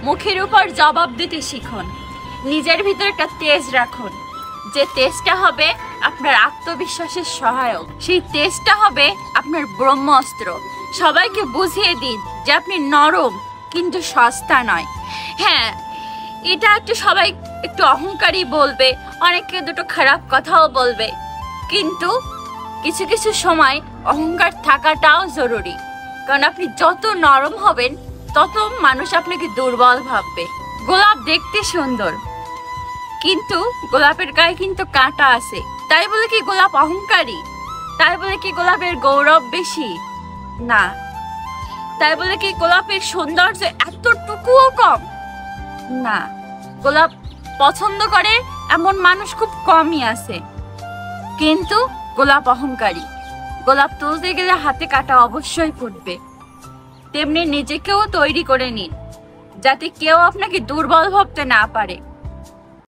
মুখের উপর জবাব দিতে শিখুন। নিজের ভিতরে একটা তেজ রাখুন, যে তেজটা হবে আপনার আত্মবিশ্বাসের সহায়ক। সেই তেজটা হবে আপনার ব্রহ্মাস্ত্র। সবাইকে বুঝিয়ে দিন যে আপনি নরম কিন্তু সস্তা নয়। হ্যাঁ, এটা একটু সবাই একটু অহংকারী বলবে, অনেকে দুটো খারাপ কথাও বলবে, কিন্তু কিছু কিছু সময় অহংকার থাকাটাও জরুরি। কারণ আপনি যত নরম হবেন তত মানুষ আপনাকে দুর্বল ভাববে। গোলাপ দেখতে সুন্দর, কিন্তু গোলাপের গায়ে কিন্তু কাঁটা আছে। তাই বলে কি গোলাপ অহংকারী? তাই বলে কি গোলাপের গৌরব বেশি? না। তাই বলে কি গোলাপের সৌন্দর্য এতটুকুও কম? না। গোলাপ পছন্দ করে এমন মানুষ খুব কমই আছে, কিন্তু গোলাপ অহংকারী। গোলাপ তুলতে গেলে হাতে কাটা অবশ্যই ফুটবে। তেমনি নিজেকেও তৈরি করে নিন, যাতে কেউ আপনাকে দুর্বল ভাবতে না পারে।